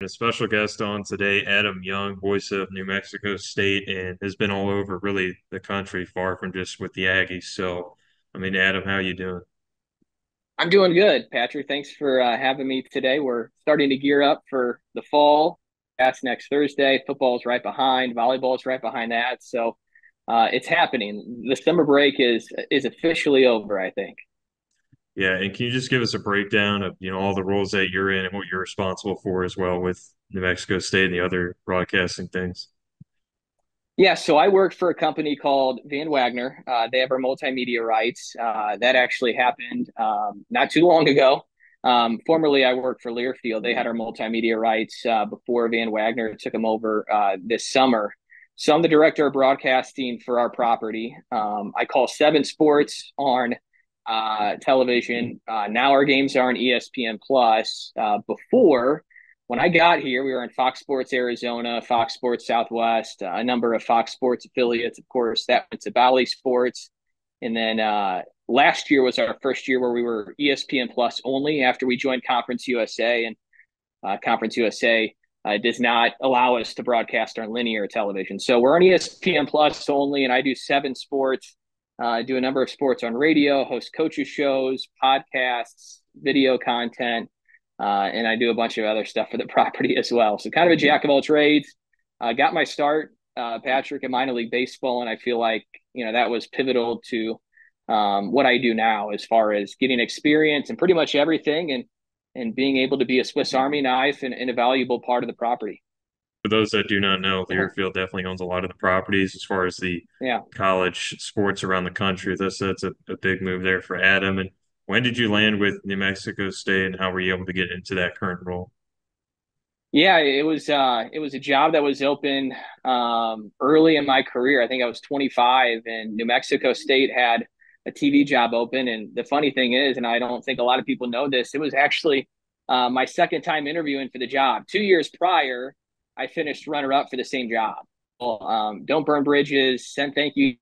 A special guest on today, Adam Young, voice of New Mexico State, and has been all over really the country, far from just with the Aggies. So, Adam, how you doing? I'm doing good, Patrick. Thanks for having me today. We're starting to gear up for the fall. That's next Thursday. Football's right behind. Volleyball's right behind that. So it's happening. The summer break is officially over, I think. Yeah, and can you just give us a breakdown of, all the roles that you're in and what you're responsible for as well with New Mexico State and the other broadcasting things? Yeah, so I work for a company called Van Wagner. They have our multimedia rights. That actually happened not too long ago. Formerly, I worked for Learfield. They had our multimedia rights before Van Wagner took them over this summer. So I'm the director of broadcasting for our property. I call seven sports on television. Now our games are on ESPN Plus. Before when I got here, we were on Fox Sports Arizona, Fox Sports Southwest, a number of Fox Sports affiliates. Of course, that went to Bally Sports. And then last year was our first year where we were ESPN Plus only after we joined Conference USA. And Conference USA does not allow us to broadcast on linear television. So we're on ESPN Plus only, and I do seven sports. I do a number of sports on radio, host coaches shows, podcasts, video content, and I do a bunch of other stuff for the property as well. So kind of a jack of all trades. Got my start, Patrick, in minor league baseball, and I feel like that was pivotal to what I do now as far as getting experience and pretty much everything, and being able to be a Swiss Army knife and a valuable part of the property. For those that do not know, Yeah, Learfield definitely owns a lot of the properties as far as the yeah. college sports around the country. That's a big move there for Adam. And when did you land with New Mexico State, and how were you able to get into that current role? Yeah, it was a job that was open early in my career. I think I was 25 and New Mexico State had a TV job open. And the funny thing is, and I don't think a lot of people know this, it was actually my second time interviewing for the job. 2 years prior, I finished runner up for the same job. Well, don't burn bridges. Sent thank you.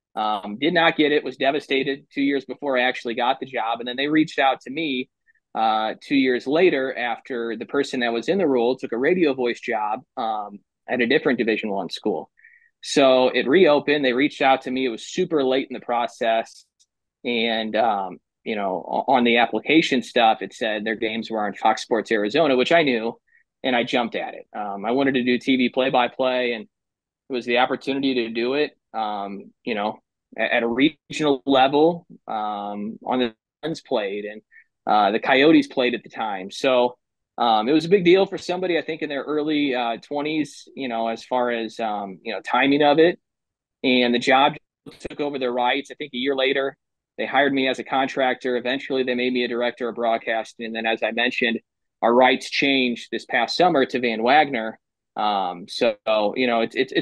Did not get it. Was devastated 2 years before I actually got the job, and then they reached out to me 2 years later after the person that was in the role took a radio voice job at a different Division I school. So it reopened. They reached out to me. It was super late in the process, and on the application stuff, it said their games were on Fox Sports Arizona, which I knew, and I jumped at it. I wanted to do TV play-by-play, and it was the opportunity to do it. At a regional level, on the Suns played, and the Coyotes played at the time. So it was a big deal for somebody, I think, in their early 20s, as far as, timing of it. And the job took over their rights. I think a year later, they hired me as a contractor. Eventually, they made me a director of broadcasting. And then, as I mentioned, our rights changed this past summer to Van Wagner. It's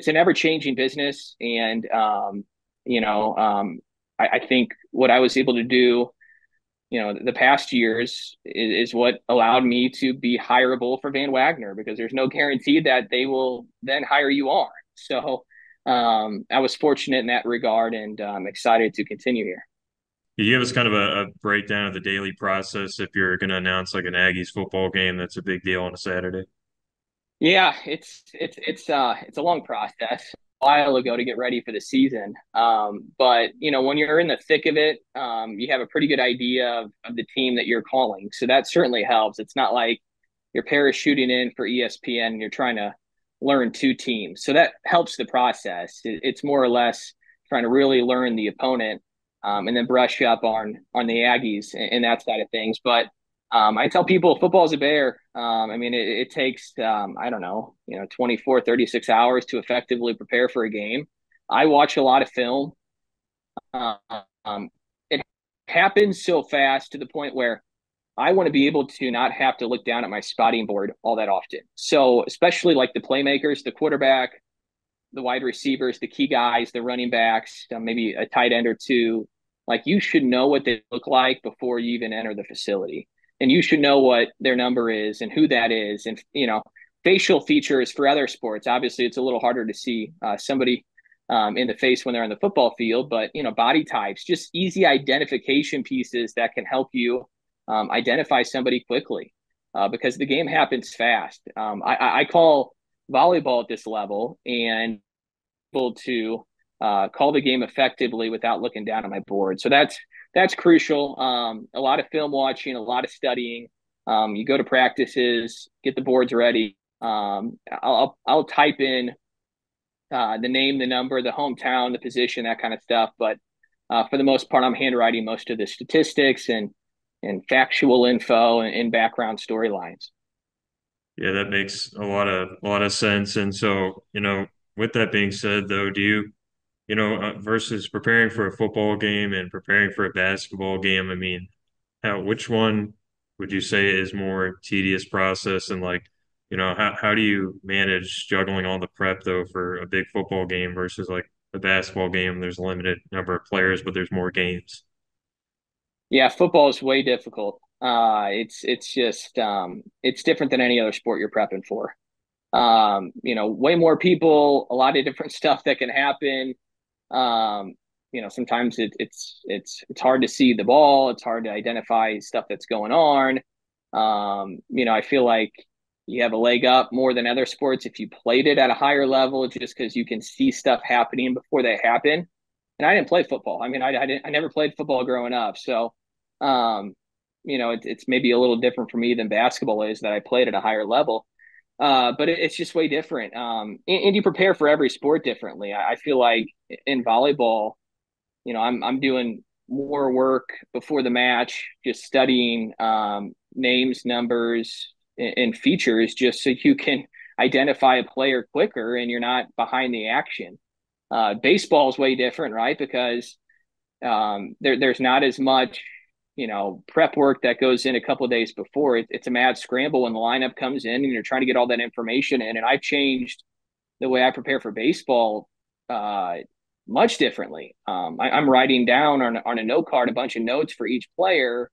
an ever changing business, and I think what I was able to do the past years is what allowed me to be hireable for Van Wagner, because there's no guarantee that they will then hire you on. So I was fortunate in that regard, and I'm excited to continue here. Can you give us kind of a breakdown of the daily process if you're going to announce like an Aggies football game that's a big deal on a Saturday? Yeah, it's a long process. A while ago to get ready for the season, but when you're in the thick of it, you have a pretty good idea of the team that you're calling. So that certainly helps. It's not like you're parachuting in for ESPN and you're trying to learn two teams. So that helps the process. It's more or less trying to really learn the opponent, and then brush up on the Aggies and that side of things. But I tell people football is a bear. It takes, I don't know, 24, 36 hours to effectively prepare for a game. I watch a lot of film. Um, it happens so fast to the point where I want to be able to not have to look down at my spotting board all that often. So, especially like the playmakers, the quarterback, the wide receivers, the key guys, the running backs, maybe a tight end or two, like you should know what they look like before you even enter the facility. And you should know what their number is and who that is. And, facial features for other sports. Obviously, it's a little harder to see somebody in the face when they're on the football field, but, body types, just easy identification pieces that can help you identify somebody quickly. because the game happens fast. I call volleyball at this level and able to call the game effectively without looking down at my board. So that's crucial. A lot of film watching, a lot of studying. You go to practices, get the boards ready. I'll type in the name, the number, the hometown, the position, that kind of stuff. But for the most part, I'm handwriting most of the statistics and factual info and background storylines. Yeah, that makes a lot of sense. And so, with that being said, though, do you, versus preparing for a football game and preparing for a basketball game, I mean, which one would you say is more tedious process? And like, how do you manage juggling all the prep though for a big football game versus like a basketball game? There's a limited number of players, but there's more games. Yeah, football is way difficult. It's just it's different than any other sport you're prepping for. Way more people, a lot of different stuff that can happen. Um, Sometimes it's hard to see the ball. It's hard to identify stuff that's going on. I feel like you have a leg up more than other sports if you played it at a higher level, just because you can see stuff happening before they happen. And I didn't play football. I mean, I never played football growing up, so um, it's maybe a little different for me than basketball is that I played at a higher level. But it's just way different. And you prepare for every sport differently. I feel like in volleyball, I'm doing more work before the match, just studying names, numbers, and features, just so you can identify a player quicker and you're not behind the action. Baseball is way different, right? Because there's not as much, prep work that goes in a couple of days before. It's a mad scramble when the lineup comes in and you're trying to get all that information in. And I've changed the way I prepare for baseball uh, much differently. I'm writing down on a note card a bunch of notes for each player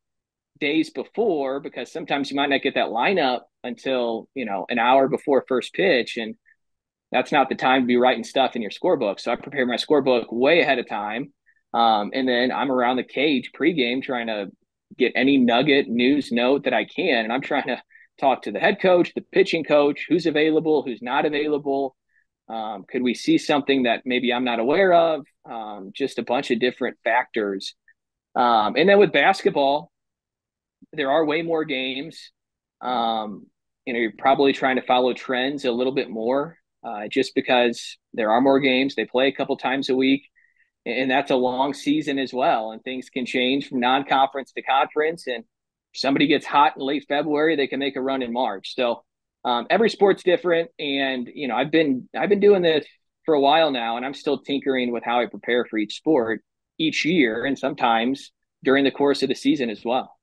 days before, because sometimes you might not get that lineup until an hour before first pitch, and that's not the time to be writing stuff in your scorebook. So I prepare my scorebook way ahead of time. And then I'm around the cage pregame trying to get any nugget news note that I can. And I'm trying to talk to the head coach, the pitching coach, who's available, who's not available. Could we see something that maybe I'm not aware of? Just a bunch of different factors. And then with basketball, there are way more games. Um, you're probably trying to follow trends a little bit more, just because there are more games. They play a couple times a week, and that's a long season as well. And things can change from non-conference to conference. And if somebody gets hot in late February, they can make a run in March. So every sport's different, and I've been doing this for a while now, and I'm still tinkering with how I prepare for each sport each year, and sometimes during the course of the season as well.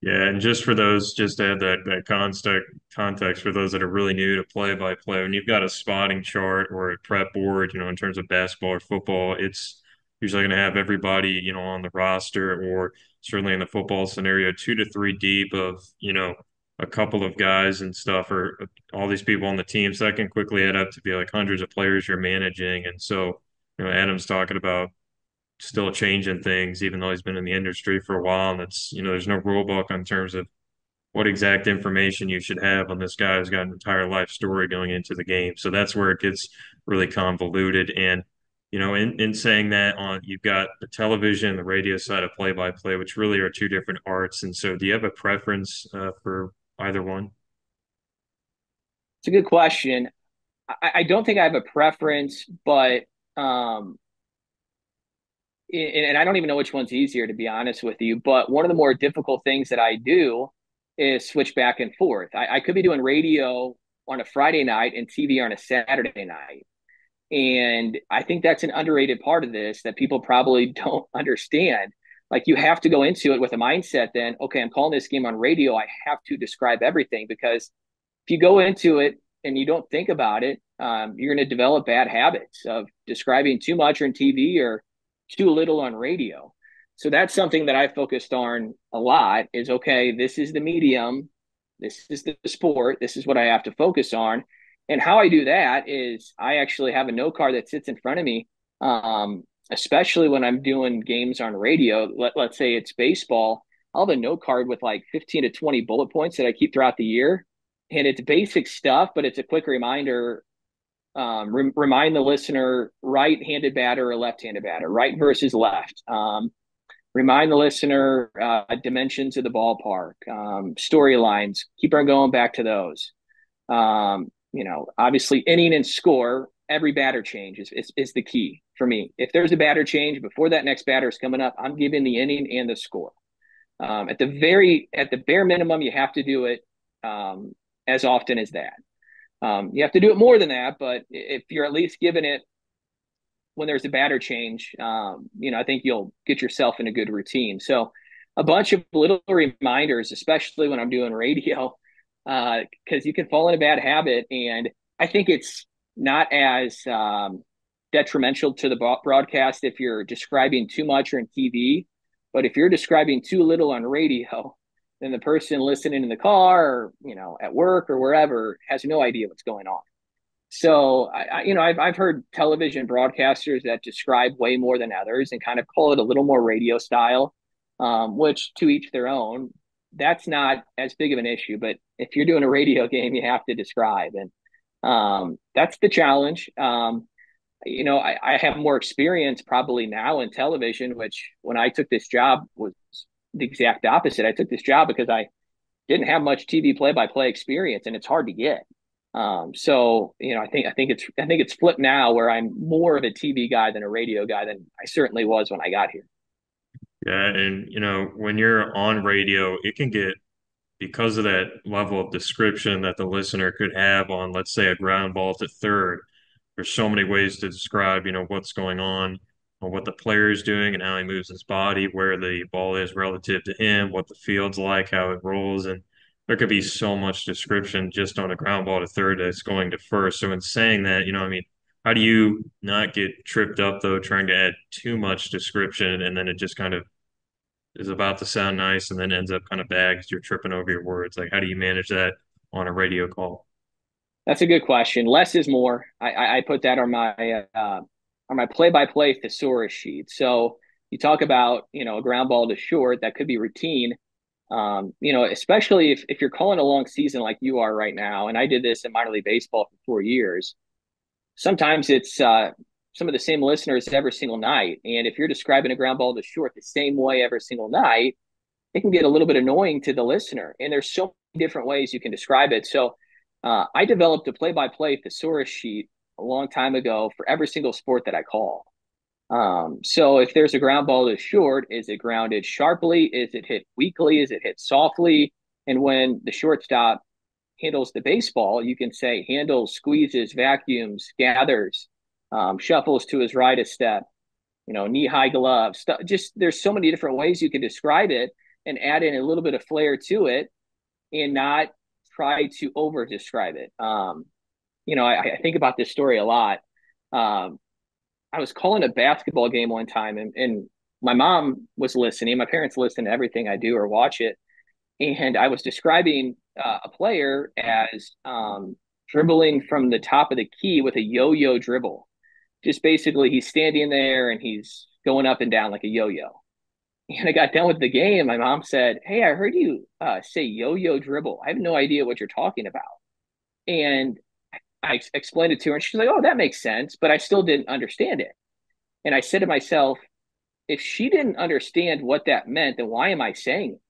Yeah, and just for those, just to add that context for those that are really new to play by play, when you've got a spotting chart or a prep board, in terms of basketball or football, it's usually going to have everybody, on the roster, or certainly in the football scenario, 2 to 3 deep of, a couple of guys and stuff, or all these people on the team. So that can quickly add up to be like hundreds of players you're managing. And so, Adam's talking about still changing things, even though he's been in the industry for a while. And it's, there's no rule book in terms of what exact information you should have on this guy who's got an entire life story going into the game. So that's where it gets really convoluted. And, in saying that, you've got the television, the radio side of play by play, which really are two different arts. And so do you have a preference for either one? It's a good question. I don't think I have a preference, but um, and I don't even know which one's easier, to be honest with you. But one of the more difficult things that I do is switch back and forth. I could be doing radio on a Friday night and TV on a Saturday night. And I think that's an underrated part of this that people probably don't understand. Like, you have to go into it with a mindset then, okay, I'm calling this game on radio. I have to describe everything, because if you go into it and you don't think about it, you're going to develop bad habits of describing too much on TV or too little on radio. So that's something that I focused on a lot is, okay, this is the medium. This is the sport. This is what I have to focus on. And how I do that is I actually have a note card that sits in front of me, especially when I'm doing games on radio. Let's say it's baseball. I'll have a note card with like 15 to 20 bullet points that I keep throughout the year. And it's basic stuff, but it's a quick reminder. Remind the listener right-handed batter or left-handed batter, right versus left. Remind the listener dimensions of the ballpark, storylines. Keep on going back to those. Obviously inning and score, every batter change is the key for me. If there's a batter change before that next batter is coming up, I'm giving the inning and the score. At the bare minimum, you have to do it as often as that. You have to do it more than that, but if you're at least giving it when there's a batter change, I think you'll get yourself in a good routine. So a bunch of little reminders, especially when I'm doing radio, because you can fall in a bad habit. And I think it's not as detrimental to the broadcast if you're describing too much or in TV. But if you're describing too little on radio, then the person listening in the car or, at work or wherever has no idea what's going on. So I've heard television broadcasters that describe way more than others and kind of call it a little more radio style, which to each their own. That's not as big of an issue. But if you're doing a radio game, you have to describe, and that's the challenge. I have more experience probably now in television, which when I took this job was the exact opposite. I took this job because I didn't have much TV play-by-play experience, and it's hard to get. I think it's flipped now where I'm more of a TV guy than a radio guy than I certainly was when I got here. Yeah, and when you're on radio, it can get because of that level of description that the listener could have on, let's say, a ground ball to third. There's so many ways to describe, what's going on, or what the player is doing and how he moves his body, where the ball is relative to him, what the field's like, how it rolls. And there could be so much description just on a ground ball to third that's going to first. So in saying that, how do you not get tripped up though, trying to add too much description and then it just kind of is about to sound nice and then ends up kind of bad because you're tripping over your words? Like, how do you manage that on a radio call? That's a good question. Less is more. I put that on my play-by-play thesaurus sheet. So you talk about a ground ball to short that could be routine. Especially if you're calling a long season like you are right now, and I did this in minor league baseball for 4 years. Sometimes it's some of the same listeners every single night, and if you're describing a ground ball to short the same way every single night, it can get a little bit annoying to the listener. And there's so many different ways you can describe it. So I developed a play-by-play thesaurus sheet a long time ago for every single sport that I call. So if there's a ground ball to short, is it grounded sharply? Is it hit weakly? Is it hit softly? And when the shortstop handles the baseball, you can say handles, squeezes, vacuums, gathers, shuffles to his right a step, knee-high gloves. Just there's so many different ways you can describe it and add in a little bit of flair to it and not try to over describe it. I think about this story a lot. I was calling a basketball game one time and my mom was listening. My parents listen to everything I do or watch it. And I was describing a player as dribbling from the top of the key with a yo-yo dribble. Just basically he's standing there and he's going up and down like a yo-yo. And I got done with the game. My mom said, "Hey, I heard you say yo-yo dribble. I have no idea what you're talking about." And I explained it to her and she's like, "Oh, that makes sense." But I still didn't understand it. And I said to myself, if she didn't understand what that meant, then why am I saying it?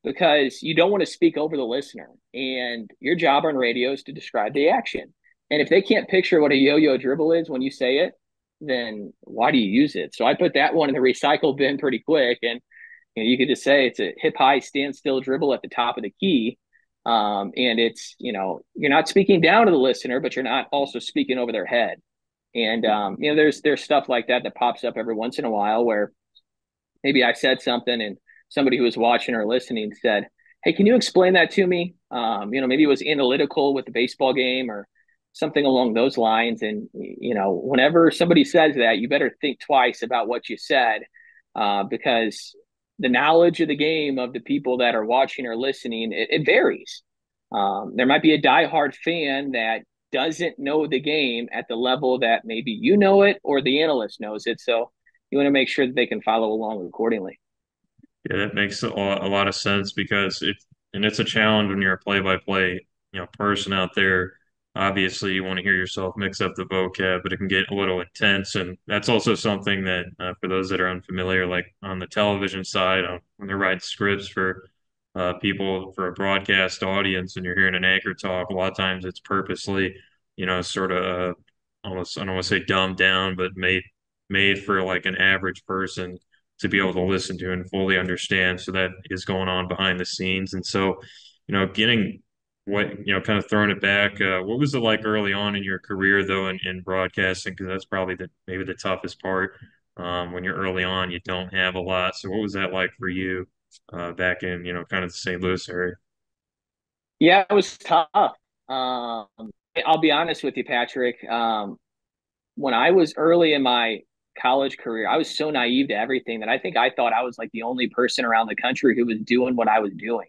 Because you don't want to speak over the listener. And your job on radio is to describe the action. And if they can't picture what a yo-yo dribble is when you say it, then why do you use it? So I put that one in the recycle bin pretty quick. And you could just say it's a hip high standstill dribble at the top of the key. And it's, you're not speaking down to the listener, but you're not also speaking over their head. And, there's stuff like that that pops up every once in a while where maybe I said something and somebody who was watching or listening said, "Hey, can you explain that to me?" Maybe it was analytical with the baseball game or something along those lines. And, whenever somebody says that, you better think twice about what you said, because the knowledge of the game of the people that are watching or listening, it varies. There might be a diehard fan that doesn't know the game at the level that maybe you know it or the analyst knows it. So you want to make sure that they can follow along accordingly. Yeah, that makes a lot of sense because it's a challenge when you're a play-by-play, person out there. Obviously, you want to hear yourself mix up the vocab, but it can get a little intense, and that's also something that for those that are unfamiliar, like on the television side, when they're writing scripts for people for a broadcast audience, and you're hearing an anchor talk, a lot of times it's purposely, sort of almost I don't want to say dumbed down, but made for like an average person to be able to listen to and fully understand. So that is going on behind the scenes. And so, getting kind of throwing it back, what was it like early on in your career though in broadcasting? Because that's probably maybe the toughest part. When you're early on, you don't have a lot. So what was that like for you back in, kind of the St. Louis area? Yeah, it was tough. I'll be honest with you, Patrick. When I was early in my college career, I was so naive to everything that I think I thought I was like the only person around the country who was doing what I was doing.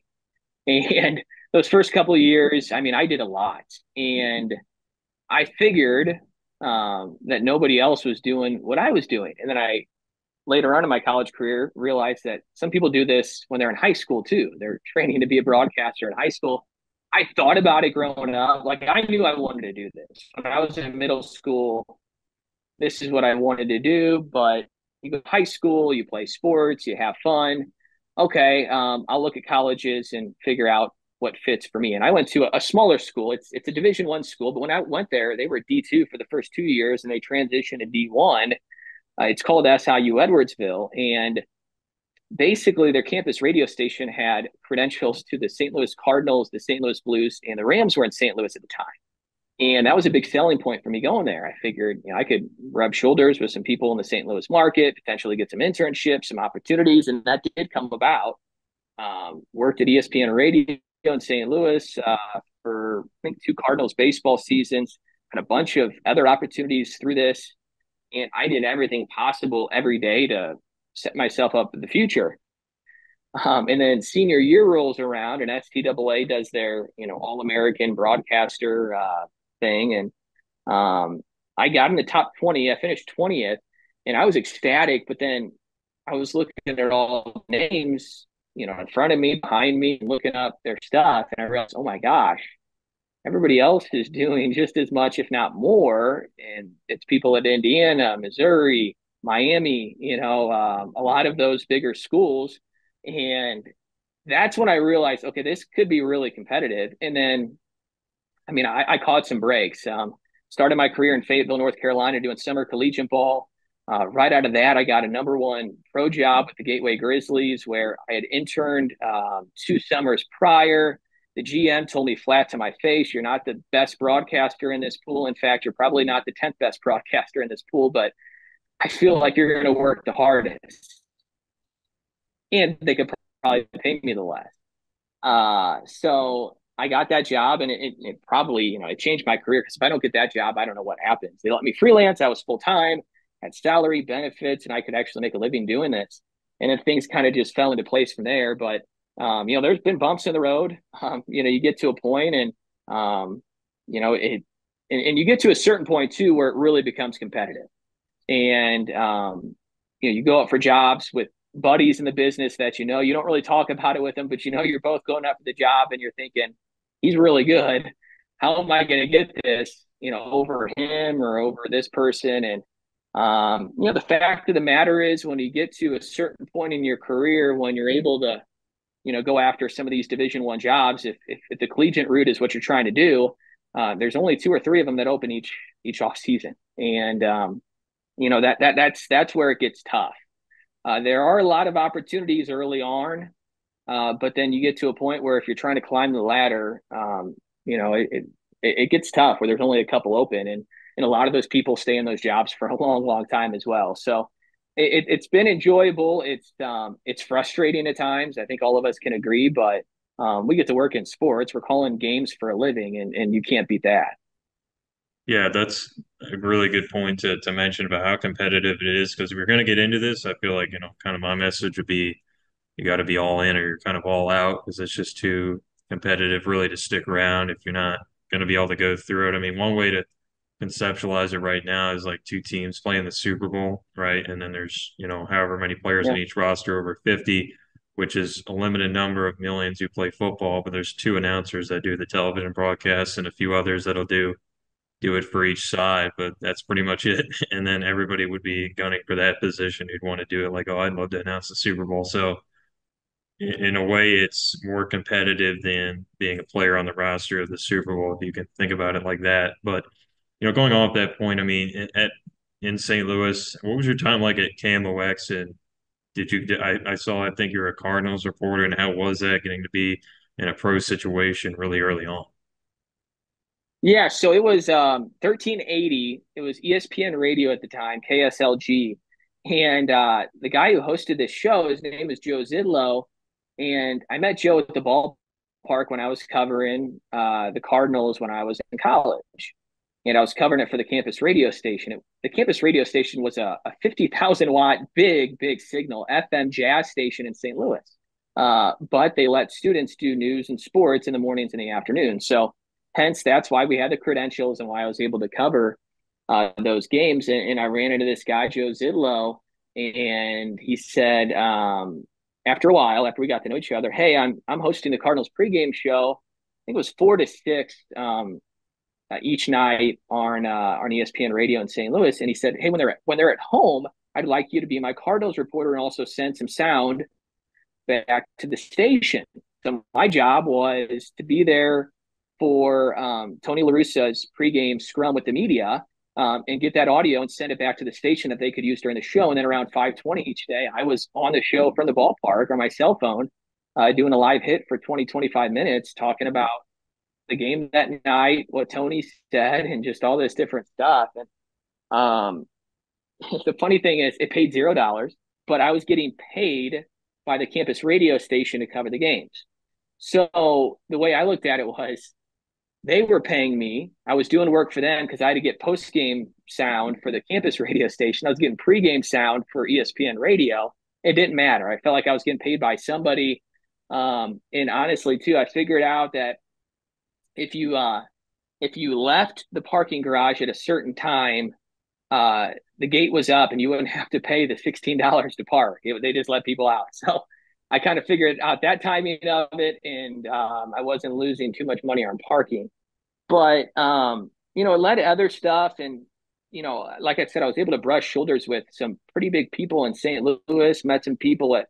And those first couple of years, I mean, I did a lot, and I figured that nobody else was doing what I was doing. And then I later on in my college career realized that some people do this when they're in high school too. They're training to be a broadcaster in high school. I thought about it growing up. Like I knew I wanted to do this. When I was in middle school, this is what I wanted to do. But you go to high school, you play sports, you have fun. Okay, I'll look at colleges and figure out what fits for me. And I went to a smaller school. It's a Division I school, but when I went there, they were D2 for the first 2 years, and they transitioned to D1. It's called SIU Edwardsville, and basically their campus radio station had credentials to the St. Louis Cardinals, the St. Louis Blues, and the Rams were in St. Louis at the time. And that was a big selling point for me going there. I figured, I could rub shoulders with some people in the St. Louis market, potentially get some internships, some opportunities, and that did come about. Worked at ESPN radio in St. Louis for I think 2 Cardinals baseball seasons, had a bunch of other opportunities through this, and I did everything possible every day to set myself up for the future. And then senior year rolls around, and STAA does their All American broadcaster thing, and I got in the top 20. I finished 20th, and I was ecstatic. But then I was looking at all the names, in front of me, behind me, looking up their stuff, and I realized, oh my gosh, everybody else is doing just as much, if not more. And it's people at Indiana, Missouri, Miami, a lot of those bigger schools. And that's when I realized, okay, this could be really competitive. And then, I mean, I caught some breaks. Started my career in Fayetteville, North Carolina, doing summer collegiate ball. Right out of that, I got a #1 pro job with the Gateway Grizzlies, where I had interned 2 summers prior. The GM told me flat to my face, "You're not the best broadcaster in this pool. In fact, you're probably not the 10th best broadcaster in this pool, but I feel like you're going to work the hardest." And they could probably pay me the less. So I got that job, and it probably, it changed my career, because if I don't get that job, I don't know what happens. They let me freelance. I was full time, had salary, benefits, and I could actually make a living doing this. And then things kind of just fell into place from there. But there's been bumps in the road. You get to a point, and it, and you get to a certain point too where it really becomes competitive. And you go up for jobs with buddies in the business that you don't really talk about it with them, but you're both going up for the job, and you're thinking, he's really good. How am I going to get this, over him or over this person? And the fact of the matter is, when you get to a certain point in your career, when you're able to, go after some of these Division I jobs, if the collegiate route is what you're trying to do, there's only 2 or 3 of them that open each off season, and that's where it gets tough. There are a lot of opportunities early on, but then you get to a point where if you're trying to climb the ladder, it gets tough where there's only a couple open, and a lot of those people stay in those jobs for a long, long time as well. So it's been enjoyable. It's frustrating at times. I think all of us can agree, but we get to work in sports. We're calling games for a living, and you can't beat that. Yeah, that's a really good point to mention about how competitive it is. Because if you're going to get into this, I feel like, kind of my message would be you got to be all in or you're kind of all out because it's just too competitive really to stick around if you're not going to be able to go through it. I mean, one way to conceptualize it right now is like 2 teams playing the Super Bowl, right? And then there's, however many players in Yeah. each roster, over 50. which is a limited number of millions who play football, but there's two announcers that do the television broadcasts and a few others that'll do it for each side, but that's pretty much it. And then everybody would be gunning for that position who'd want to do it like, oh, I'd love to announce the Super Bowl. So in a way, it's more competitive than being a player on the roster of the Super Bowl, if you can think about it like that. But going off that point, I mean, in St. Louis, what was your time like at KMOX? And I saw, I think you're a Cardinals reporter, and how was that getting to be in a pro situation really early on? Yeah, so it was 1380. It was ESPN radio at the time, KSLG. And the guy who hosted this show, his name is Joe Zidlow. And I met Joe at the ballpark when I was covering the Cardinals when I was in college. And I was covering it for the campus radio station. The campus radio station was a 50,000 watt, big, big signal FM jazz station in St. Louis. But they let students do news and sports in the mornings and the afternoons. So hence, that's why we had the credentials and why I was able to cover those games. And I ran into this guy, Joe Zidlow, and he said, after a while, after we got to know each other, hey, I'm hosting the Cardinals pregame show. I think it was 4 to 6 each night on ESPN radio in St. Louis. And he said, hey, when they're at home, I'd like you to be my Cardinals reporter and also send some sound back to the station. So my job was to be there for Tony La Russa's pregame scrum with the media and get that audio and send it back to the station that they could use during the show. And then around 5:20 each day, I was on the show from the ballpark or my cell phone doing a live hit for 20, 25 minutes talking about the game that night, what Tony said, and just all this different stuff. And um, the funny thing is it paid $0, but I was getting paid by the campus radio station to cover the games. So the way I looked at it was they were paying me. I was doing work for them because I had to get post game sound for the campus radio station. I was getting pregame sound for ESPN radio. It didn't matter. I felt like I was getting paid by somebody. And honestly, too, I figured out that if you left the parking garage at a certain time, the gate was up and you wouldn't have to pay the $16 to park. They just let people out. So I kind of figured out that timing of it, and I wasn't losing too much money on parking. But it led to other stuff, and like I said, I was able to brush shoulders with some pretty big people in St. Louis. Met some people at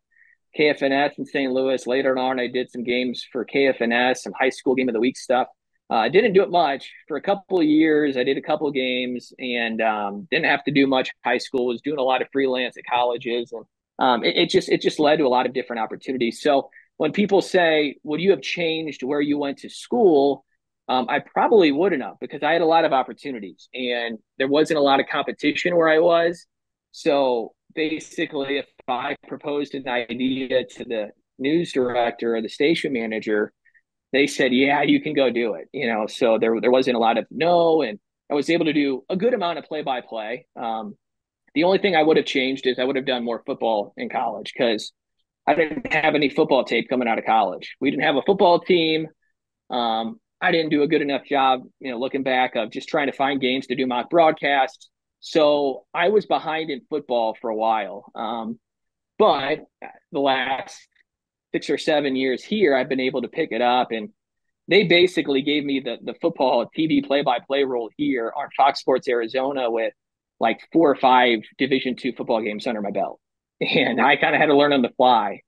KFNS in St. Louis. Later on, I did some games for KFNS, some high school game of the week stuff. I didn't do it much for a couple of years. I did a couple of games and didn't have to do much high school. Was doing a lot of freelance at colleges, and it just led to a lot of different opportunities. So when people say, "Would you have changed where you went to school?" I probably wouldn't have, because I had a lot of opportunities and there wasn't a lot of competition where I was. So basically, if I proposed an idea to the news director or the station manager, they said, yeah, you can go do it. So there wasn't a lot of no, and I was able to do a good amount of play by play. The only thing I would have changed is I would have done more football in college, because I didn't have any football tape coming out of college. We didn't have a football team. I didn't do a good enough job, looking back, of just trying to find games to do mock broadcasts. So I was behind in football for a while. But the last 6 or 7 years here, I've been able to pick it up, and they basically gave me the football TV play-by-play role here on Fox Sports Arizona, with like 4 or 5 Division II football games under my belt, and I kind of had to learn on the fly.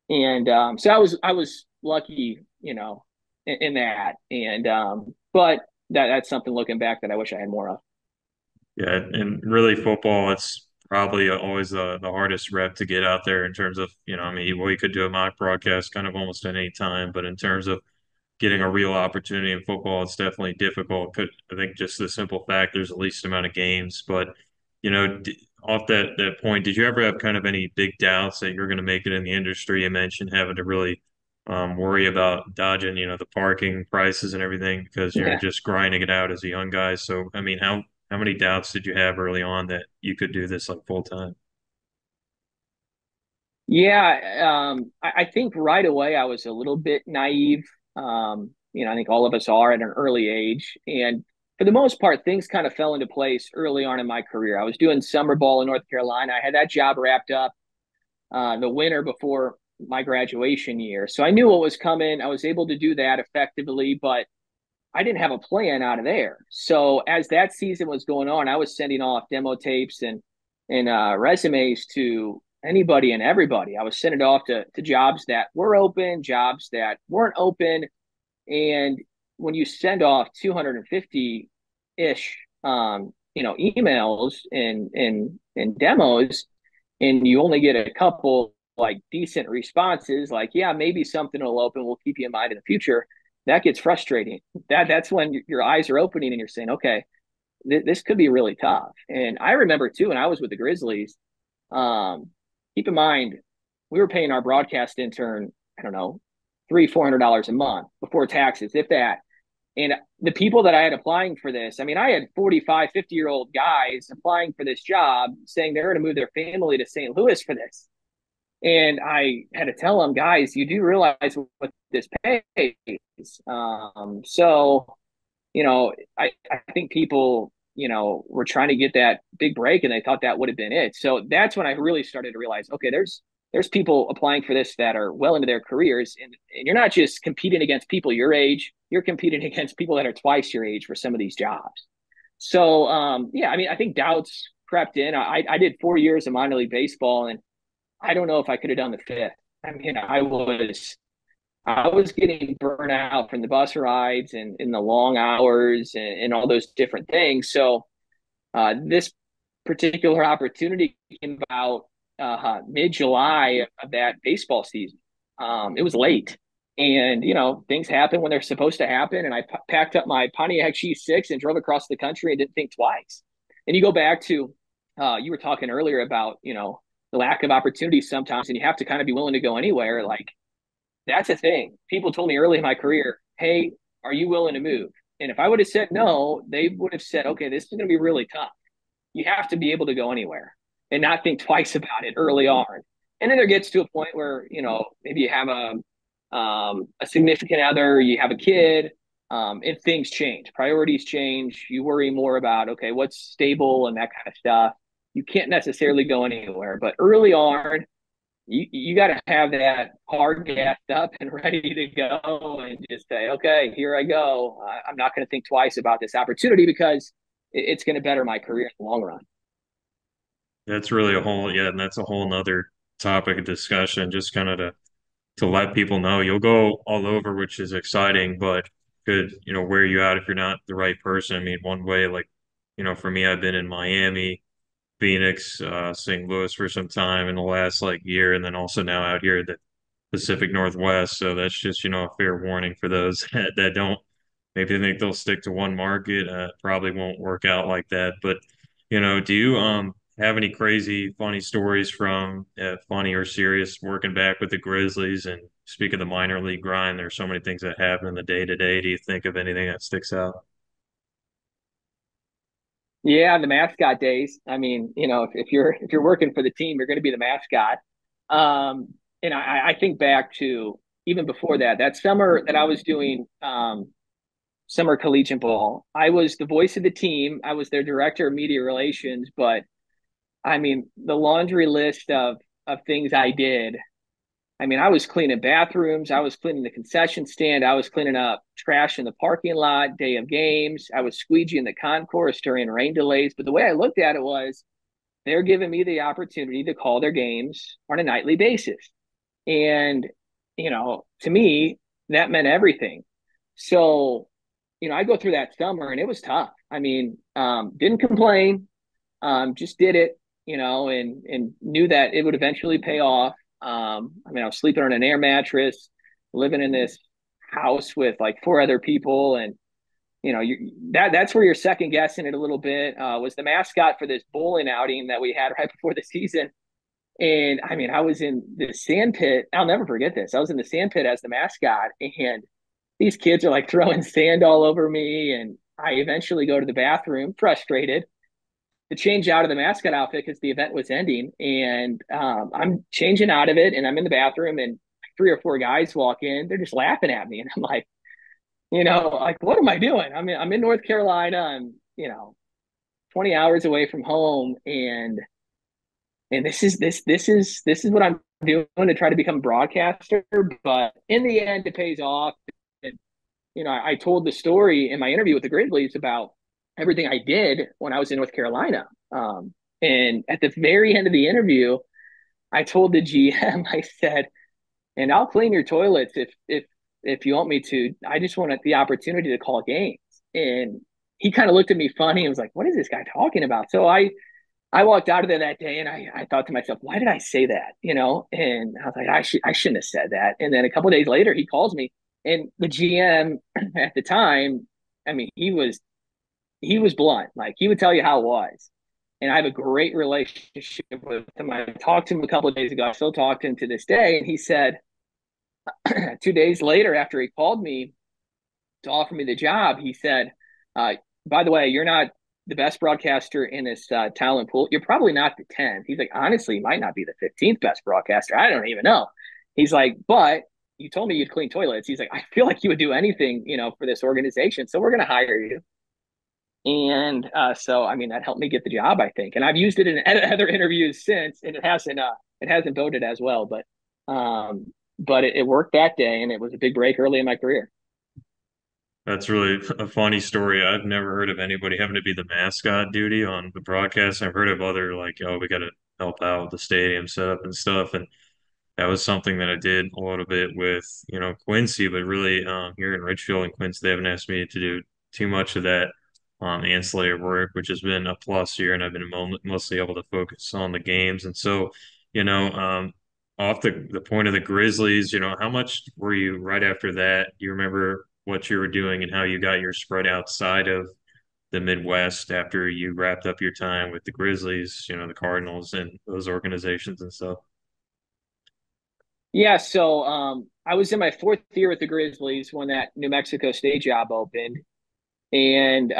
And so I was lucky, in that. And but that's something, looking back, that I wish I had more of. Yeah, and really football, it's probably always the hardest rep to get out there in terms of, I mean, well, you could do a mock broadcast kind of almost at any time, but in terms of getting a real opportunity in football, it's definitely difficult. I think just the simple fact there's the least amount of games. But, off that point, did you ever have kind of any big doubts that you're going to make it in the industry? You mentioned having to really worry about dodging, the parking prices and everything, because you're Yeah. just grinding it out as a young guy. So, I mean, how many doubts did you have early on that you could do this like full time? Yeah, I think right away I was a little bit naive. I think all of us are at an early age. And for the most part, things kind of fell into place early on in my career. I was doing summer ball in North Carolina. I had that job wrapped up the winter before my graduation year. So I knew what was coming. I was able to do that effectively, but I didn't have a plan out of there. So as that season was going on, I was sending off demo tapes and resumes to anybody and everybody. I was sending it off to jobs that were open, jobs that weren't open. And when you send off 250 ish, emails and demos, and you only get a couple like decent responses, like, yeah, maybe something will open, we'll keep you in mind in the future. That gets frustrating. That's when your eyes are opening and you're saying, okay, this could be really tough. And I remember too, when I was with the Grizzlies, um, keep in mind, we were paying our broadcast intern, I don't know, $300-400 a month before taxes, if that. And the people that I had applying for this, I mean, I had 45, 50-year-old guys applying for this job saying they're going to move their family to St. Louis for this. And I had to tell them, guys, you do realize what this pays. So, I think people, were trying to get that big break and they thought that would have been it. So that's when I really started to realize, okay, there's people applying for this that are well into their careers, and you're not just competing against people your age, you're competing against people that are twice your age for some of these jobs. So, yeah, I mean, I think doubts crept in. I did 4 years of minor league baseball, and I don't know if I could have done the fifth. I mean, I was getting burnt out from the bus rides and the long hours and all those different things. So this particular opportunity came about mid-July of that baseball season. It was late, and things happen when they're supposed to happen. And I packed up my Pontiac G6 and drove across the country and didn't think twice. And you go back to you were talking earlier about the lack of opportunities sometimes, and you have to kind of be willing to go anywhere. Like that's a thing. People told me early in my career, "Hey, are you willing to move?" And if I would have said no, they would have said, "Okay, this is going to be really tough." You have to be able to go anywhere and not think twice about it early on. And then there gets to a point where, maybe you have a significant other, you have a kid, and things change, priorities change. You worry more about, okay, what's stable and that kind of stuff. You can't necessarily go anywhere, but early on, you got to have that hard gassed up and ready to go and just say, okay, here I go. I'm not going to think twice about this opportunity because it's going to better my career in the long run. That's really yeah, and that's a whole nother topic of discussion, just kind of to let people know you'll go all over, which is exciting, but could, wear you out if you're not the right person. I mean, one way, like, for me, I've been in Miami, Phoenix, St. Louis for some time in the last like year, and then also now out here in the Pacific Northwest. So that's just, a fair warning for those that don't maybe think they'll stick to one market. Probably won't work out like that. But, do you have any crazy funny stories from funny or serious working back with the Grizzlies? And speak of the minor league grind, there's so many things that happen in the day to day. Do you think of anything that sticks out? Yeah, the mascot days. I mean, if you're working for the team, you're going to be the mascot. And I think back to even before that summer that I was doing summer collegiate ball. I was the voice of the team. I was their director of media relations, but I mean, the laundry list of things I did. I mean, I was cleaning bathrooms, I was cleaning the concession stand, I was cleaning up trash in the parking lot, day of games, I was squeegeeing the concourse during rain delays. But the way I looked at it was they're giving me the opportunity to call their games on a nightly basis. And, to me, that meant everything. So, I go through that summer and it was tough. I mean, didn't complain, just did it, and knew that it would eventually pay off. I mean, I was sleeping on an air mattress, living in this house with like four other people, and that's where you're second guessing it a little bit. Was the mascot for this bowling outing that we had right before the season, and I mean, I was in the sand pit. I'll never forget this. I was in the sand pit as the mascot, and these kids are like throwing sand all over me, and I eventually go to the bathroom, frustrated to change out of the mascot outfit because the event was ending. And I'm changing out of it and I'm in the bathroom and three or four guys walk in. They're just laughing at me. And I'm like, like, what am I doing? I'm in North Carolina. I'm, 20 hours away from home. And this is what I'm doing to try to become a broadcaster, but in the end, it pays off. And, I told the story in my interview with the Grizzlies about everything I did when I was in North Carolina. And at the very end of the interview, I told the GM, I said, and I'll clean your toilets if you want me to. I just want the opportunity to call games. And he kind of looked at me funny and was like, "What is this guy talking about?" So I walked out of there that day and I thought to myself, why did I say that? And I was like, I shouldn't have said that. And then a couple of days later, he calls me, and the GM at the time, I mean, he was blunt. Like, he would tell you how it was. And I have a great relationship with him. I talked to him a couple of days ago. I still talk to him to this day. And he said 2 days later, after he called me to offer me the job, he said, by the way, you're not the best broadcaster in this talent pool. You're probably not the 10th. He's like, honestly, you might not be the 15th best broadcaster. I don't even know. He's like, but you told me you'd clean toilets. He's like, I feel like you would do anything, for this organization. So we're going to hire you. And so, I mean, that helped me get the job, I think. And I've used it in other interviews since, and it hasn't voted as well, but it worked that day, and it was a big break early in my career. That's really a funny story. I've never heard of anybody having to be the mascot duty on the broadcast. I've heard of other like, oh, we got to help out with the stadium setup and stuff. And that was something that I did a little bit with, Quincy, but really here in Richfield and Quincy, they haven't asked me to do too much of that ancillary work, which has been a plus here. And I've been mostly able to focus on the games. And so, you know, um, off the point of the Grizzlies, how much were you right after that? Do you remember what you were doing and how you got your spread outside of the Midwest after you wrapped up your time with the Grizzlies, the Cardinals and those organizations and stuff? Yeah, so I was in my fourth year with the Grizzlies when that New Mexico State job opened, and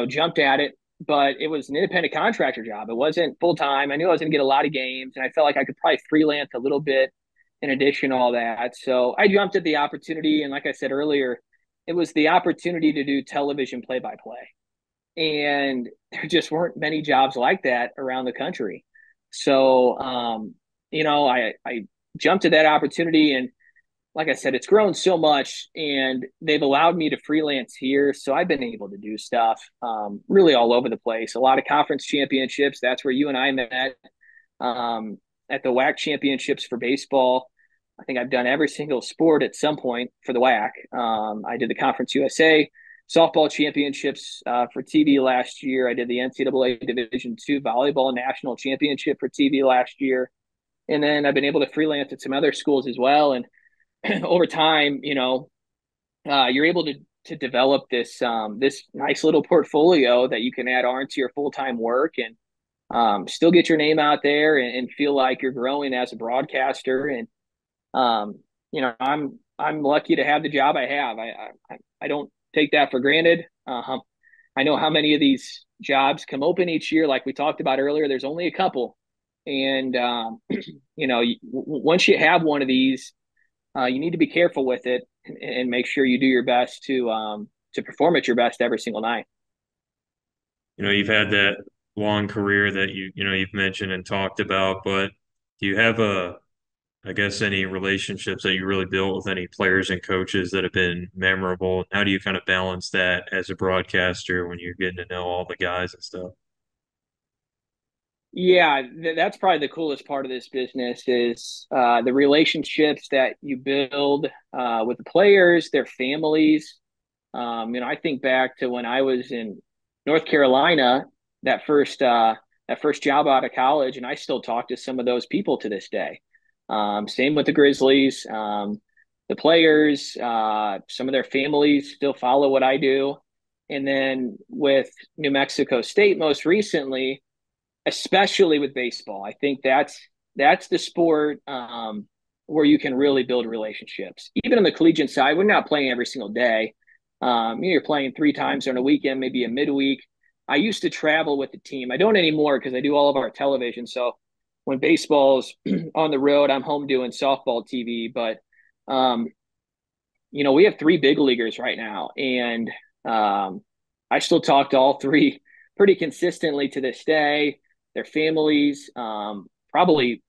jumped at it. But it was an independent contractor job. It wasn't full time. I knew I was going to get a lot of games, and I felt like I could probably freelance a little bit in addition to all that. So I jumped at the opportunity, and like I said earlier, it was the opportunity to do television play by play, and there just weren't many jobs like that around the country. So I jumped at that opportunity, and like I said, it's grown so much, and they've allowed me to freelance here. So I've been able to do stuff really all over the place. A lot of conference championships. That's where you and I met um, at the WAC championships for baseball. I think I've done every single sport at some point for the WAC. I did the Conference USA softball championships for TV last year. I did the NCAA Division II volleyball national championship for TV last year. And then I've been able to freelance at some other schools as well. And over time, you're able to develop this nice little portfolio that you can add on to your full time work, and still get your name out there, and feel like you're growing as a broadcaster. And I'm lucky to have the job I have. I don't take that for granted. I know how many of these jobs come open each year, like we talked about earlier. There's only a couple, and once you have one of these, you need to be careful with it, and make sure you do your best to perform at your best every single night. You've had that long career that you've mentioned and talked about, but do you have I guess, any relationships that you really built with any players and coaches that have been memorable? How do you kind of balance that as a broadcaster when you're getting to know all the guys and stuff? Yeah, that's probably the coolest part of this business is the relationships that you build with the players, their families. I think back to when I was in North Carolina, that first job out of college, and I still talk to some of those people to this day. Same with the Grizzlies. The players, some of their families still follow what I do. And then with New Mexico State most recently, especially with baseball, I think that's the sport where you can really build relationships. Even on the collegiate side, we're not playing every single day. You're playing 3 times on a weekend, maybe a midweek. I used to travel with the team. I don't anymore because I do all of our television. So when baseball's on the road, I'm home doing softball TV. But we have 3 big leaguers right now, and I still talk to all 3 pretty consistently to this day. Their families, probably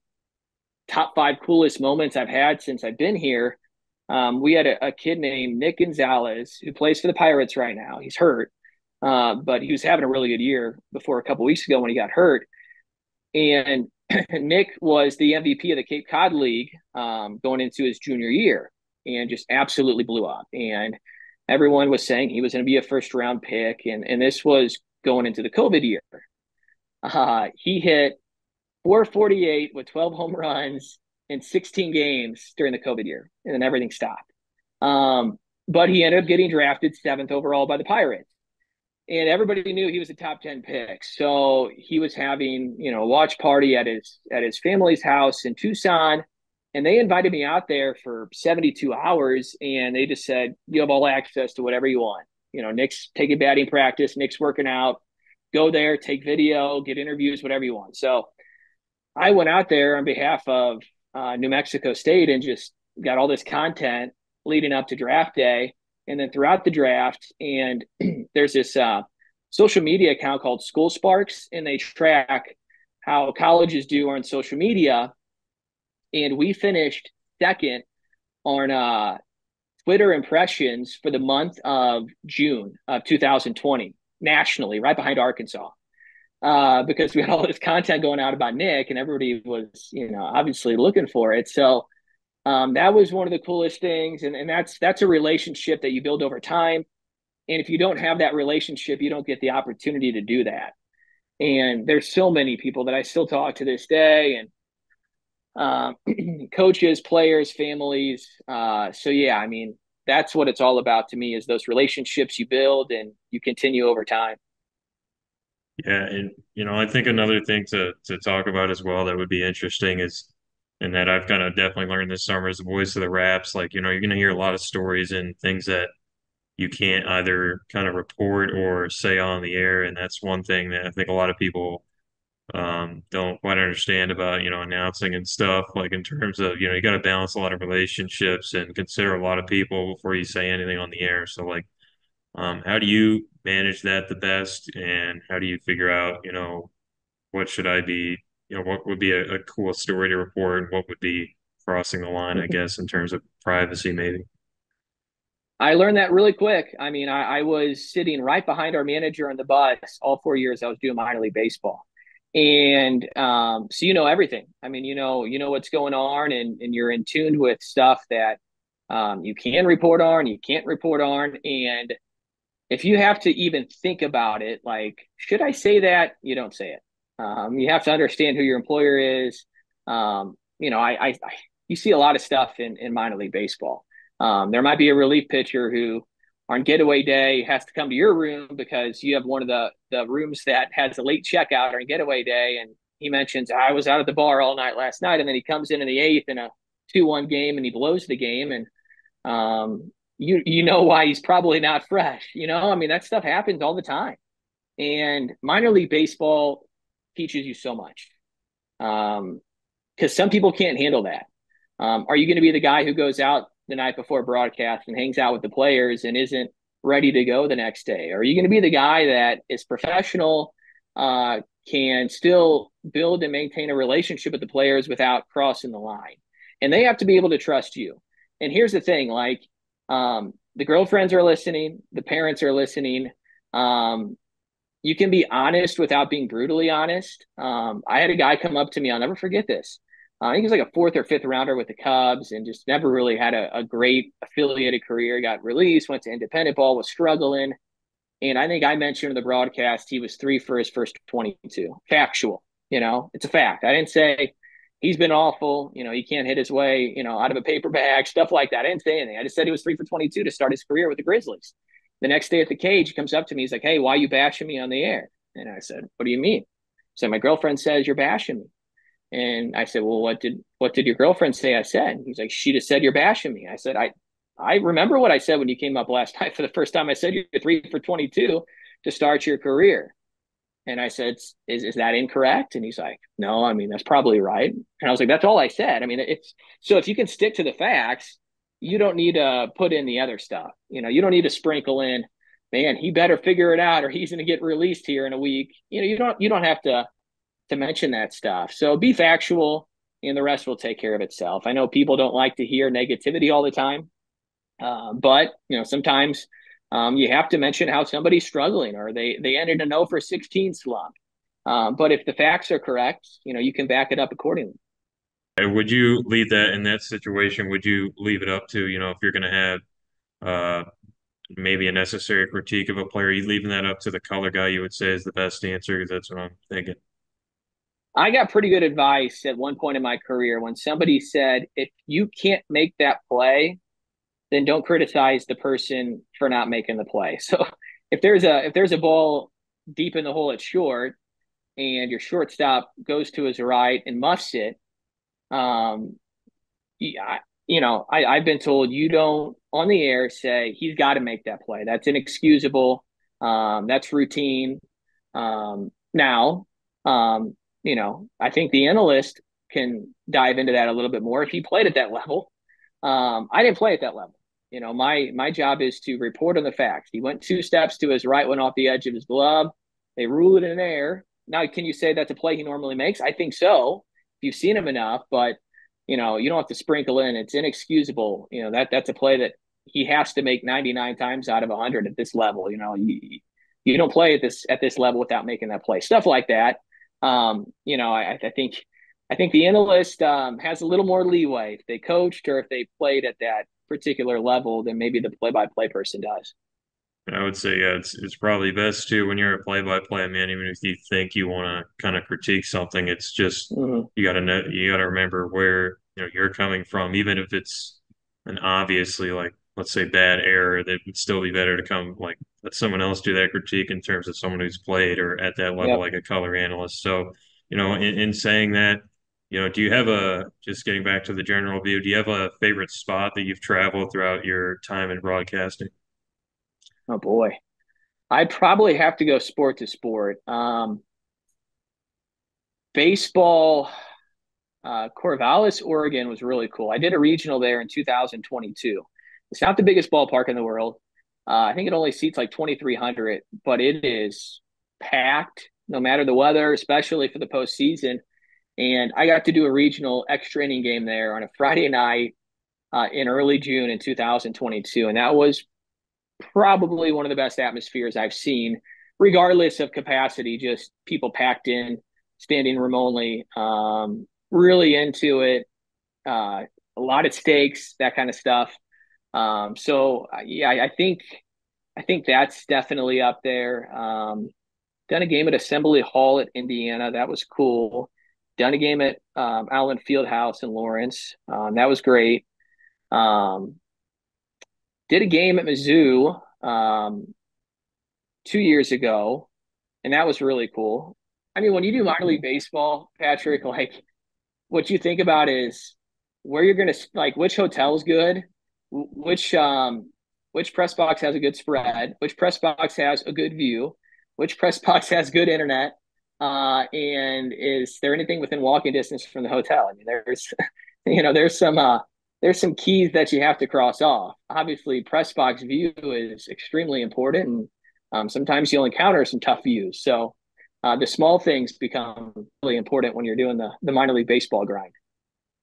top 5 coolest moments I've had since I've been here. We had a kid named Nick Gonzalez who plays for the Pirates right now. He's hurt, but he was having a really good year before a couple weeks ago when he got hurt. And Nick was the MVP of the Cape Cod League going into his junior year and just absolutely blew up. And everyone was saying he was going to be a first round pick. And this was going into the COVID year. He hit 448 with 12 home runs in 16 games during the COVID year, and then everything stopped. But he ended up getting drafted 7th overall by the Pirates. And everybody knew he was a top 10 pick. So he was having, a watch party at his family's house in Tucson. And they invited me out there for 72 hours. And they just said, you have all access to whatever you want. Nick's taking batting practice, Nick's working out, go there, take video, get interviews, whatever you want. So I went out there on behalf of New Mexico State and just got all this content leading up to draft day. And then throughout the draft, and there's this social media account called School Sparks, and they track how colleges do on social media. And we finished second on Twitter impressions for the month of June of 2020 nationally, right behind Arkansas, because we had all this content going out about Nick, and everybody was, obviously looking for it. So that was one of the coolest things. And that's a relationship that you build over time. And if you don't have that relationship, you don't get the opportunity to do that. And there's so many people that I still talk to this day, and coaches, players, families. So yeah, I mean, that's what it's all about to me, is those relationships you build and you continue over time. Yeah, and I think another thing to talk about as well that would be interesting is, and that I've kind of definitely learned this summer, is the voice of the Raps. Like, you're going to hear a lot of stories and things that you can't either kind of report or say on the air, and that's one thing that I think a lot of people don't quite understand about announcing and stuff. Like, in terms of you got to balance a lot of relationships and consider a lot of people before you say anything on the air. So like, how do you manage that the best, and how do you figure out, what should I be, what would be a cool story to report, and what would be crossing the line, I guess, in terms of privacy, maybe? I learned that really quick. I mean, I was sitting right behind our manager on the bus all 4 years I was doing minor league baseball. And so everything. I mean, what's going on, and you're in tune with stuff that you can report on, you can't report on. And if you have to even think about it, like, should I say that? You don't say it. You have to understand who your employer is. You see a lot of stuff in minor league baseball. There might be a relief pitcher who on getaway day has to come to your room because you have one of the rooms that has a late checkout on getaway day. And he mentions, I was out at the bar all night last night. And then he comes in the 8th in a 2-1 game and he blows the game. And you know why he's probably not fresh. I mean, that stuff happens all the time. And minor league baseball teaches you so much, because some people can't handle that. Are you going to be the guy who goes out the night before broadcast and hangs out with the players and isn't ready to go the next day? Or are you going to be the guy that is professional, can still build and maintain a relationship with the players without crossing the line? And they have to be able to trust you. And here's the thing, like, the girlfriends are listening, the parents are listening. You can be honest without being brutally honest. I had a guy come up to me, I'll never forget this. I think he was like a 4th or 5th rounder with the Cubs and just never really had a great affiliated career. Got released, went to independent ball, was struggling. And I think I mentioned in the broadcast he was 3 for his first 22. Factual, it's a fact. I didn't say he's been awful, he can't hit his way, out of a paper bag, stuff like that. I didn't say anything. I just said he was 3 for 22 to start his career with the Grizzlies. The next day at the cage, he comes up to me. He's like, hey, why are you bashing me on the air? And I said, what do you mean? So my girlfriend says you're bashing me. And I said, well, what did your girlfriend say I said? He's like, she just said you're bashing me. I said, I remember what I said when you came up last night for the first time. I said you're 3 for 22 to start your career. And I said, is that incorrect? And he's like, no, I mean, that's probably right. And I was like, that's all I said. I mean, so if you can stick to the facts, you don't need to put in the other stuff. You don't need to sprinkle in, man, he better figure it out or he's going to get released here in a week. You don't have to mention that stuff. So be factual. and the rest will take care of itself. I know people don't like to hear negativity all the time, but sometimes you have to mention how somebody's struggling or they ended a 0 for 16 slump. But if the facts are correct, you can back it up accordingly. Would you leave that in that situation? Would you leave it up to, if you're going to have uh, maybe a necessary critique of a player, you leaving that up to the color guy, you would say is the best answer? Because that's what I'm thinking. I got pretty good advice at one point in my career when somebody said, if you can't make that play, then don't criticize the person for not making the play. So if there's a ball deep in the hole at short and your shortstop goes to his right and muffs it, um, I've been told you don't on the air say he's got to make that play. That's inexcusable. That's routine. Now, I think the analyst can dive into that a little bit more if he played at that level. I didn't play at that level. My job is to report on the facts. He went 2 steps to his right, went off the edge of his glove. They rule it in air. Now, can you say that's a play he normally makes? I think so. If you've seen him enough, but you don't have to sprinkle in. It's inexcusable. That's a play that he has to make 99 times out of 100 at this level. You don't play at this level without making that play. Stuff like that. I think the analyst has a little more leeway if they coached or if they played at that particular level than maybe the play-by-play person does. I would say, yeah, it's probably best too when you're a play-by-play man, even if you think you want to kind of critique something, it's just Mm-hmm. you got to remember where you're coming from, even if it's an obviously like let's say bad error, that would still be better to come like let someone else do that critique in terms of someone who's played or at that level, Yep. like a color analyst. So, in saying that, do you have just getting back to the general view, do you have a favorite spot that you've traveled throughout your time in broadcasting? Oh boy. I'd probably have to go sport to sport. Baseball, Corvallis, Oregon was really cool. I did a regional there in 2022. It's not the biggest ballpark in the world. I think it only seats like 2,300, but it is packed no matter the weather, especially for the postseason. And I got to do a regional extra inning game there on a Friday night in early June in 2022. And that was probably one of the best atmospheres I've seen, regardless of capacity, just people packed in, standing room only, really into it, a lot of stakes, that kind of stuff. Yeah, I think that's definitely up there. Done a game at Assembly Hall at Indiana. That was cool. Done a game at Allen Fieldhouse in Lawrence. That was great. Um, did a game at Mizzou 2 years ago, and that was really cool. I mean, when you do minor league baseball, Patrick, like what you think about is where you're gonna like which hotel's good, which which press box has a good spread, which press box has a good view, which press box has good internet, and is there anything within walking distance from the hotel? I mean, there's there's some keys that you have to cross off. Obviously, press box view is extremely important, and sometimes you'll encounter some tough views. So the small things become really important when you're doing the minor league baseball grind.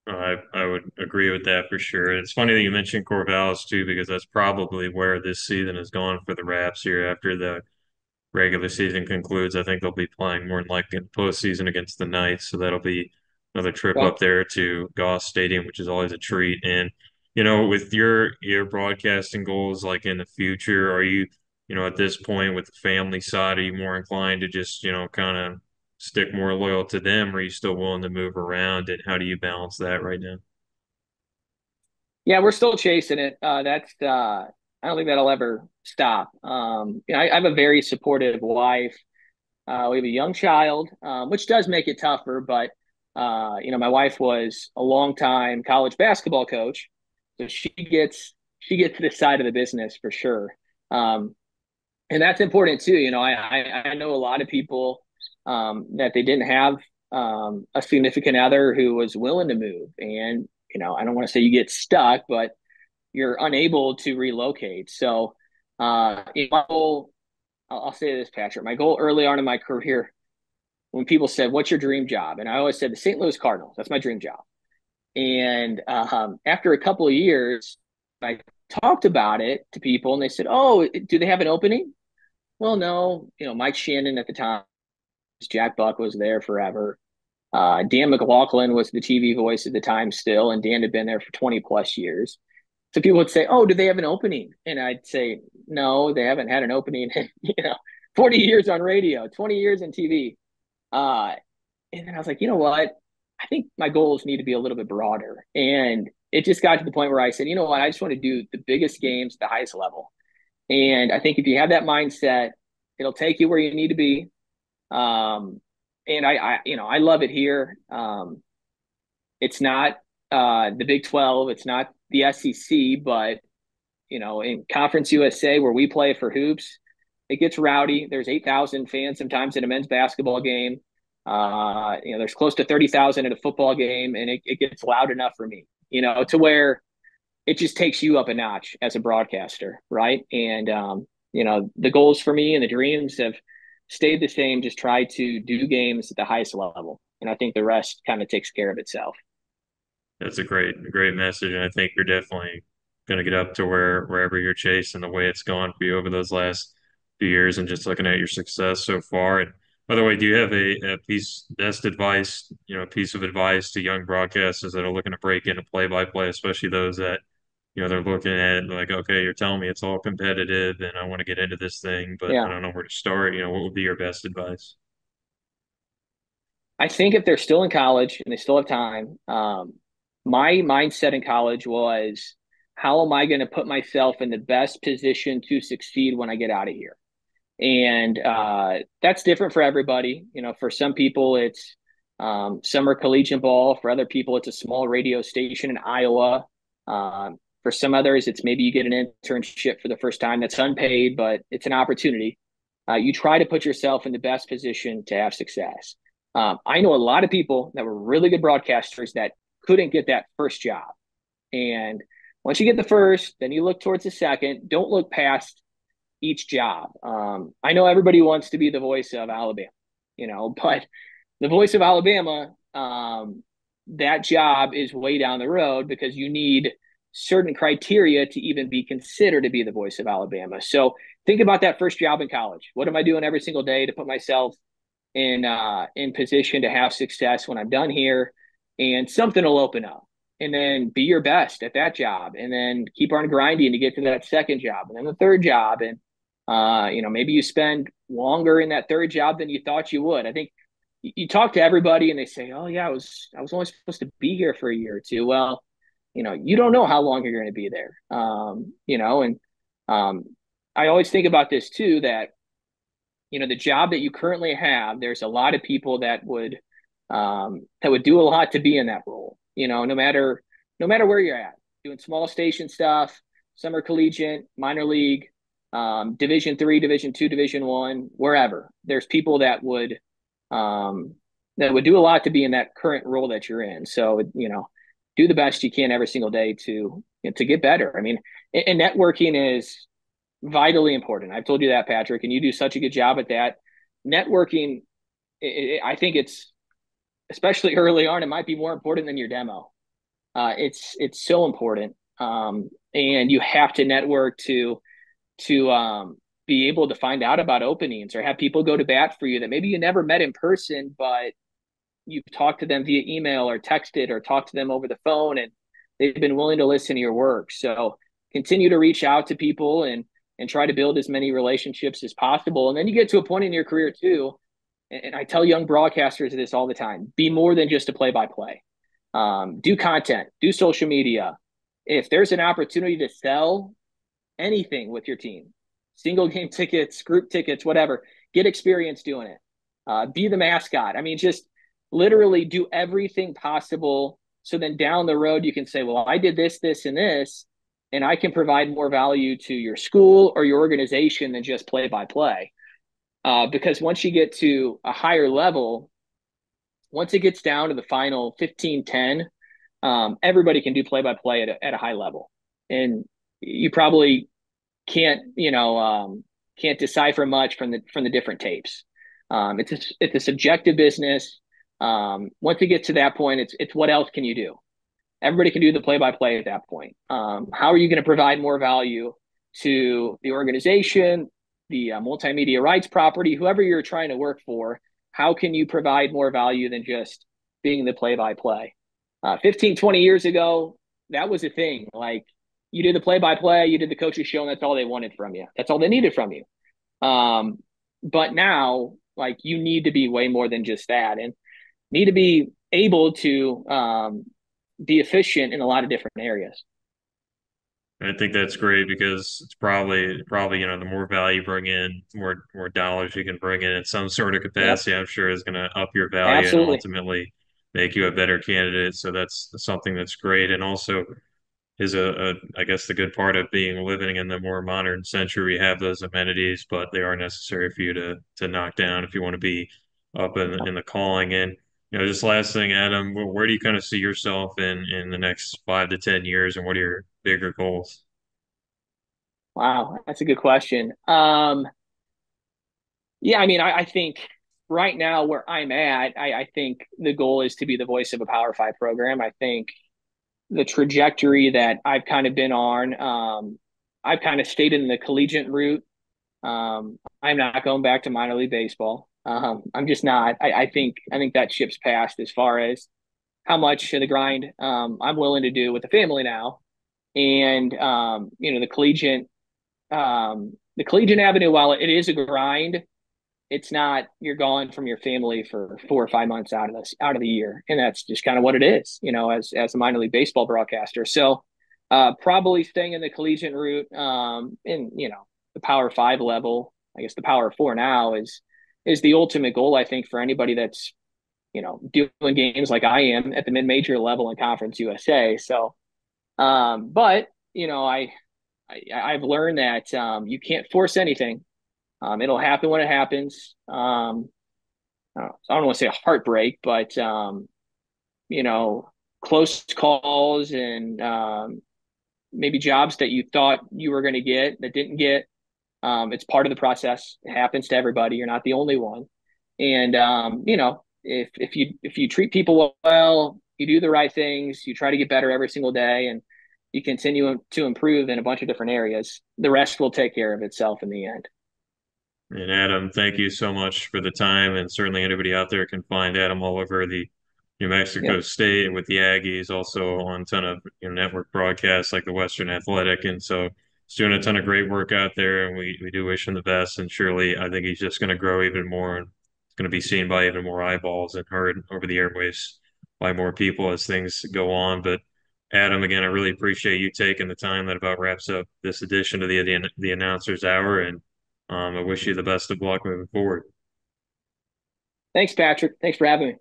I would agree with that for sure. It's funny that you mentioned Corvallis too, because that's probably where this season has gone for the Raps here after the regular season concludes. I think they'll be playing more than likely in the postseason against the Knights. So that'll be another trip Okay. up there to Goss Stadium, which is always a treat. And, with your broadcasting goals like in the future, are you, at this point with the family side, are you more inclined to just, kind of stick more loyal to them? Or are you still willing to move around? And how do you balance that right now? Yeah, we're still chasing it. I don't think that'll ever stop. I have a very supportive wife. We have a young child, which does make it tougher. But my wife was a long time college basketball coach, so she gets to the side of the business for sure. Um, and that's important too. I know a lot of people that they didn't have a significant other who was willing to move, and I don't want to say you get stuck, but you're unable to relocate. So, my goal, I'll say this, Patrick. My goal early on in my career, when people said, "What's your dream job?" and I always said the St. Louis Cardinals. That's my dream job. And after a couple of years, I talked about it to people and they said, "Oh, do they have an opening?" Well, no, Mike Shannon at the time, Jack Buck was there forever. Dan McLaughlin was the TV voice at the time still, and Dan had been there for 20 plus years. So people would say, "Oh, do they have an opening?" And I'd say, "No, they haven't had an opening in, 40 years on radio, 20 years in TV." Uh, and then I was like, you know what? I think my goals need to be a little bit broader. And it just got to the point where I said, you know what? I just want to do the biggest games at the highest level. And I think if you have that mindset, it'll take you where you need to be. Um, and I love it here. It's not the Big 12, it's not the SEC, but in Conference USA where we play for hoops, it gets rowdy. There's 8,000 fans sometimes at a men's basketball game. There's close to 30,000 at a football game, and it gets loud enough for me, to where it just takes you up a notch as a broadcaster, right? And the goals for me and the dreams have stayed the same. Just try to do games at the highest level, and I think the rest kind of takes care of itself. That's a great message, and I think you're definitely going to get up to wherever you're chasing the way it's gone for you over those last few years, and just looking at your success so far. And by the way, do you have a best advice, a piece of advice to young broadcasters that are looking to break into play-by-play, especially those that they're looking at like, okay, you're telling me it's all competitive, and I want to get into this thing, but I Yeah. don't know where to start. What would be your best advice? I think if they're still in college and they still have time, my mindset in college was, how am I going to put myself in the best position to succeed when I get out of here? And that's different for everybody. For some people, it's summer collegiate ball. For other people, it's a small radio station in Iowa. For some others, it's maybe you get an internship for the first time that's unpaid, but it's an opportunity. You try to put yourself in the best position to have success. I know a lot of people that were really good broadcasters that couldn't get that first job. And once you get the first, then you look towards the second. Don't look past each job. I know everybody wants to be the voice of Alabama, but the voice of Alabama, that job is way down the road because you need certain criteria to even be considered to be the voice of Alabama. So think about that first job in college. What am I doing every single day to put myself in position to have success when I'm done here? And something will open up. And then be your best at that job, and then keep on grinding to get to that second job, and then the third job, and maybe you spend longer in that third job than you thought you would. I think you talk to everybody and they say, "Oh yeah, I was only supposed to be here for a year or two." Well, you don't know how long you're going to be there. And I always think about this too, that the job that you currently have, there's a lot of people that would do a lot to be in that role. No matter where you're at, doing small station stuff, summer collegiate, minor league, Division 3, Division 2, Division 1, wherever. There's people that would do a lot to be in that current role that you're in. So do the best you can every single day to get better. I mean, and networking is vitally important. I've told you that, Patrick, and you do such a good job at that. Networking, I think it's, especially early on, it might be more important than your demo. It's so important, and you have to network to be able to find out about openings or have people go to bat for you that maybe you never met in person, but you've talked to them via email or texted or talked to them over the phone, and they've been willing to listen to your work. So continue to reach out to people and try to build as many relationships as possible. And then you get to a point in your career too. And I tell young broadcasters this all the time: be more than just a play-by-play. Do content, do social media. If there's an opportunity to sell anything with your team, single game tickets, group tickets, whatever, get experience doing it. Be the mascot. I mean, just literally do everything possible. So then down the road, you can say, well, I did this, this, and this, and I can provide more value to your school or your organization than just play by play. Because once you get to a higher level, once it gets down to the final 15-10, everybody can do play by play at a high level. And you probably can't decipher much from the different tapes. It's a subjective business. Once it gets to that point, it's what else can you do? everybody can do the play-by-play at that point. How are you going to provide more value to the organization, the multimedia rights property, whoever you're trying to work for? How can you provide more value than just being the play-by-play? 15, 20 years ago, that was a thing. Like, you did the play-by-play, you did the coaches show, and that's all they wanted from you. That's all they needed from you. But now, like, you need to be way more than just that, and need to be able to be efficient in a lot of different areas. I think that's great because it's probably the more value you bring in, more dollars you can bring in some sort of Yep, capacity, I'm sure is going to up your value and absolutely. ultimately make you a better candidate. So that's something that's great, and also is I guess the good part of being living in the more modern century. We have those amenities, but they are necessary for you to knock down if you want to be up in the calling. And just last thing, Adam, where do you kind of see yourself in the next 5 to 10 years, and what are your bigger goals? Wow, that's a good question. Yeah, I mean, I think right now where I'm at, I think the goal is to be the voice of a Power Five program. I think the trajectory that I've kind of been on, I've kind of stayed in the collegiate route. I'm not going back to minor league baseball. I'm just not. I think that ship's passed as far as how much of the grind I'm willing to do with the family now, and the collegiate avenue. While it is a grind, it's not. You're gone from your family for 4 or 5 months out of the year, and that's just kind of what it is. As a minor league baseball broadcaster, so probably staying in the collegiate route, in the Power Five level. I guess the Power Four now is the ultimate goal. I think for anybody that's doing games like I am at the mid-major level in Conference USA. So, but I've learned that you can't force anything. It'll happen when it happens. I don't want to say a heartbreak, but you know, close calls and maybe jobs that you thought you were going to get that didn't get. It's part of the process. It happens to everybody. You're not the only one. And if you treat people well, you do the right things, you try to get better every single day, and you continue to improve in a bunch of different areas, the rest will take care of itself in the end. And Adam, thank you so much for the time. And certainly anybody out there can find Adam all over the New Mexico Yep. State with the Aggies, also on a ton of network broadcasts like the Western Athletic. And so he's doing a ton of great work out there, and we do wish him the best. And surely I think he's just going to grow even more, and it's going to be seen by even more eyeballs and heard over the airwaves by more people as things go on. But Adam, again, I really appreciate you taking the time. That about wraps up this edition of the Announcers Hour. And I wish you the best of luck moving forward. Thanks, Patrick. Thanks for having me.